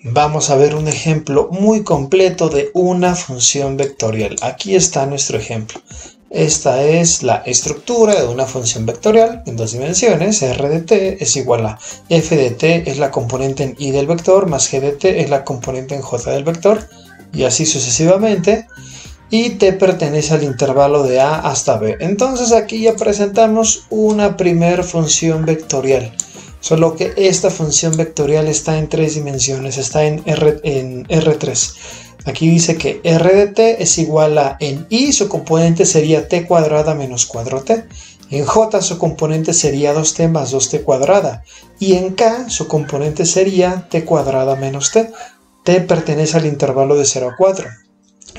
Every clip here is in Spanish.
Vamos a ver un ejemplo muy completo de una función vectorial. Aquí está nuestro ejemplo. Esta es la estructura de una función vectorial en 2 dimensiones. R de t es igual a f de t es la componente en y del vector, más g de t es la componente en j del vector, y así sucesivamente. Y t pertenece al intervalo de a hasta b. Entonces aquí ya presentamos una primer función vectorial. Solo que esta función vectorial está en 3 dimensiones, está en R3. Aquí dice que R de t es igual a, en y su componente sería t cuadrada menos 4t. En j su componente sería 2t más 2t cuadrada. Y en k su componente sería t cuadrada menos t. T pertenece al intervalo de 0 a 4.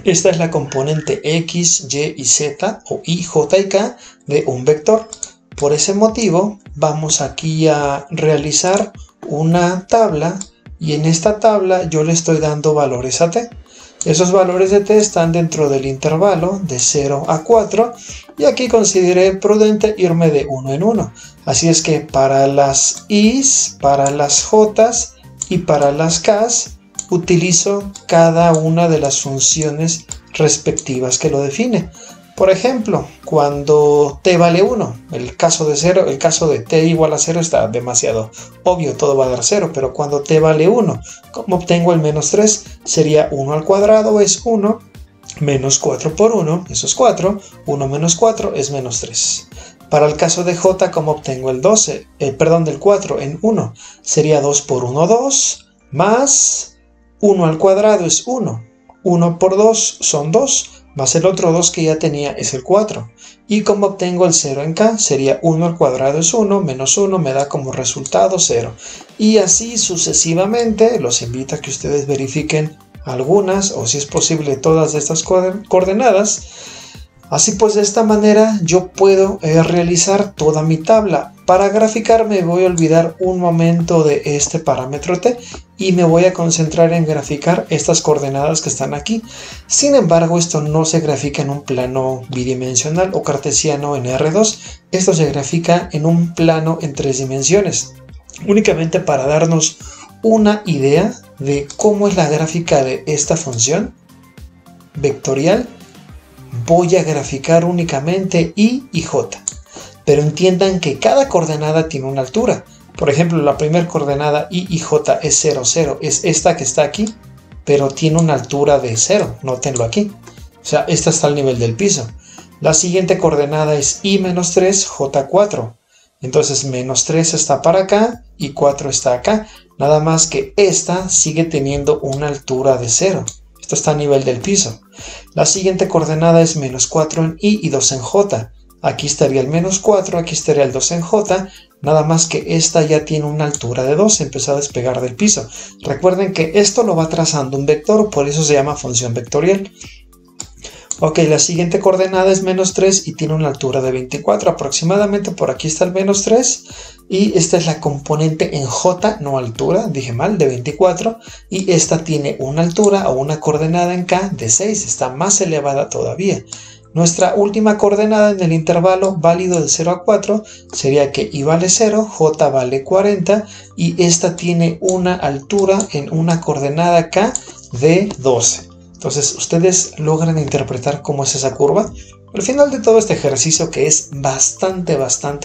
Esta es la componente x, y y z, o y, j y k de un vector. Por ese motivo, vamos aquí a realizar una tabla, y en esta tabla yo le estoy dando valores a t. Esos valores de t están dentro del intervalo de 0 a 4, y aquí consideré prudente irme de 1 en 1. Así es que para las i's, para las j's y para las k's, utilizo cada una de las funciones respectivas que lo define. Por ejemplo, cuando t vale 1, el caso de t igual a 0 está demasiado obvio, todo va a dar 0, pero cuando t vale 1, ¿cómo obtengo el menos 3? Sería 1 al cuadrado es 1, menos 4 por 1, eso es 4, 1 menos 4 es menos 3. Para el caso de j, ¿cómo obtengo el 4 en 1? Sería 2 por 1, 2, más 1 al cuadrado es 1, 1 por 2 son 2, más el otro 2 que ya tenía es el 4. ¿Y cómo obtengo el 0 en k? Sería 1 al cuadrado es 1, menos 1 me da como resultado 0. Y así sucesivamente. Los invito a que ustedes verifiquen algunas, o si es posible todas estas coordenadas. Así pues, de esta manera yo puedo realizar toda mi tabla. Para graficar me voy a olvidar un momento de este parámetro t y me voy a concentrar en graficar estas coordenadas que están aquí. Sin embargo, esto no se grafica en un plano bidimensional o cartesiano en R2. Esto se grafica en un plano en 3 dimensiones. Únicamente para darnos una idea de cómo es la gráfica de esta función vectorial, voy a graficar únicamente y j. Pero entiendan que cada coordenada tiene una altura. Por ejemplo, la primera coordenada y j es 0, 0. Es esta que está aquí, pero tiene una altura de 0. Nótenlo aquí. O sea, esta está al nivel del piso. La siguiente coordenada es y menos 3, j 4. Entonces, menos 3 está para acá y 4 está acá. Nada más que esta sigue teniendo una altura de 0. Esto está a nivel del piso. La siguiente coordenada es menos 4 en y 2 en j. Aquí estaría el menos 4, aquí estaría el 2 en j, nada más que esta ya tiene una altura de 2, empezó a despegar del piso. Recuerden que esto lo va trazando un vector, por eso se llama función vectorial. Ok, la siguiente coordenada es menos 3 y tiene una altura de 24, aproximadamente por aquí está el menos 3. Y esta es la componente en j, no altura, dije mal, de 24. Y esta tiene una altura o una coordenada en k de 6, está más elevada todavía. Nuestra última coordenada en el intervalo válido de 0 a 4 sería que y vale 0, j vale 40 y esta tiene una altura en una coordenada k de 12. Entonces, ¿ustedes logran interpretar cómo es esa curva? Al final de todo este ejercicio, que es bastante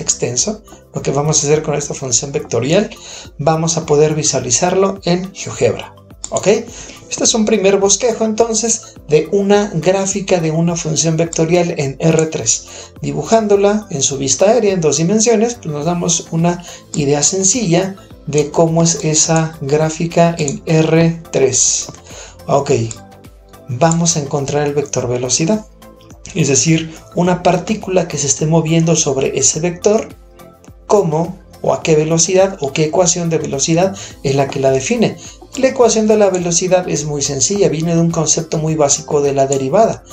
extenso, lo que vamos a hacer con esta función vectorial, vamos a poder visualizarlo en GeoGebra. ¿Ok? Este es un primer bosquejo entonces de una gráfica de una función vectorial en R3. Dibujándola en su vista aérea en 2 dimensiones, pues nos damos una idea sencilla de cómo es esa gráfica en R3. Ok, vamos a encontrar el vector velocidad. Es decir, una partícula que se esté moviendo sobre ese vector, cómo o a qué velocidad o qué ecuación de velocidad es la que la define. La ecuación de la velocidad es muy sencilla, viene de un concepto muy básico de la derivada.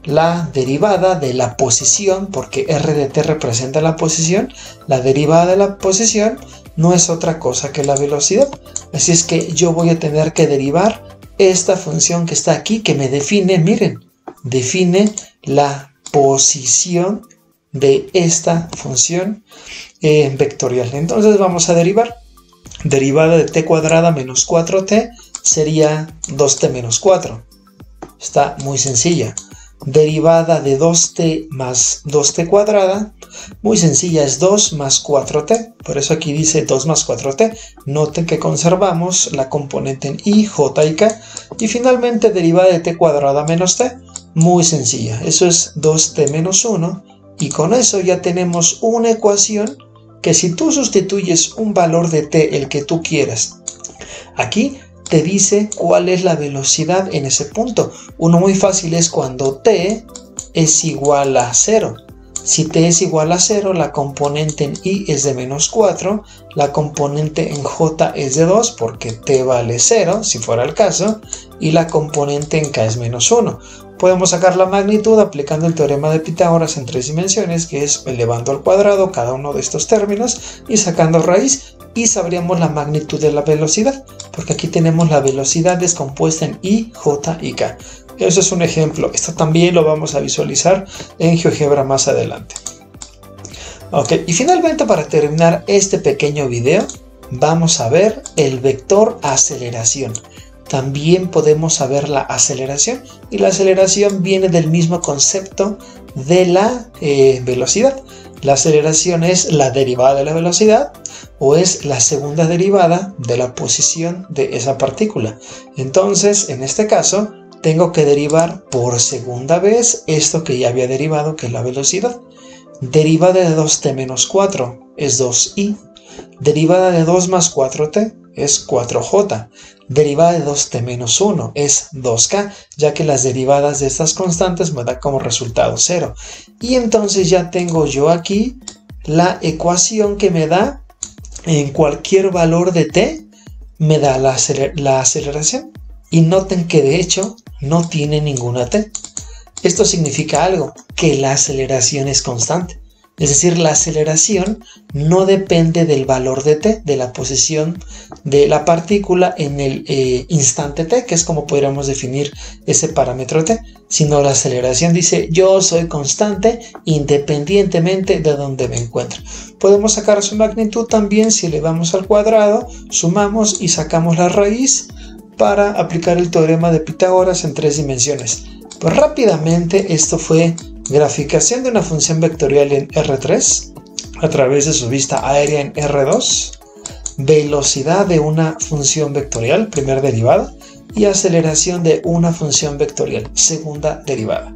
La derivada de la posición, porque r de t representa la posición, la derivada de la posición no es otra cosa que la velocidad. Así es que yo voy a tener que derivar esta función que está aquí, que me define, miren, define la posición de esta función vectorial. Entonces vamos a derivar. Derivada de t cuadrada menos 4t sería 2t menos 4. Está muy sencilla. Derivada de 2t más 2t cuadrada, muy sencilla, es 2 más 4t. Por eso aquí dice 2 más 4t. Noten que conservamos la componente en i, j y k. Y finalmente derivada de t cuadrada menos t, muy sencilla. Eso es 2t menos 1. Y con eso ya tenemos una ecuación que si tú sustituyes un valor de t, el que tú quieras, aquí te dice cuál es la velocidad en ese punto. Uno muy fácil es cuando t es igual a 0. Si t es igual a 0, la componente en i es de menos 4, la componente en j es de 2, porque t vale 0, si fuera el caso, y la componente en k es menos 1. Podemos sacar la magnitud aplicando el teorema de Pitágoras en 3 dimensiones, que es elevando al cuadrado cada uno de estos términos y sacando raíz, y sabríamos la magnitud de la velocidad, porque aquí tenemos la velocidad descompuesta en i, j y k. Eso es un ejemplo. Esto también lo vamos a visualizar en GeoGebra más adelante. Ok, y finalmente, para terminar este pequeño video, vamos a ver el vector aceleración. También podemos saber la aceleración, y la aceleración viene del mismo concepto de la velocidad. La aceleración es la derivada de la velocidad o es la segunda derivada de la posición de esa partícula. Entonces, en este caso, tengo que derivar por segunda vez esto que ya había derivado, que es la velocidad. Derivada de 2t menos 4 es 2i. Derivada de 2 más 4t es 4j. Derivada de 2t menos 1 es 2k, ya que las derivadas de estas constantes me dan como resultado 0. Y entonces ya tengo yo aquí la ecuación que me da en cualquier valor de t, me da la aceleración. Y noten que de hecho no tiene ninguna t. Esto significa algo, que la aceleración es constante. Es decir, la aceleración no depende del valor de t, de la posición de la partícula en el instante t, que es como podríamos definir ese parámetro t, sino la aceleración dice yo soy constante independientemente de donde me encuentre. Podemos sacar su magnitud también si elevamos al cuadrado, sumamos y sacamos la raíz para aplicar el teorema de Pitágoras en 3 dimensiones. Pues rápidamente esto fue graficación de una función vectorial en R3 a través de su vista aérea en R2, velocidad de una función vectorial, primera derivada, y aceleración de una función vectorial, segunda derivada.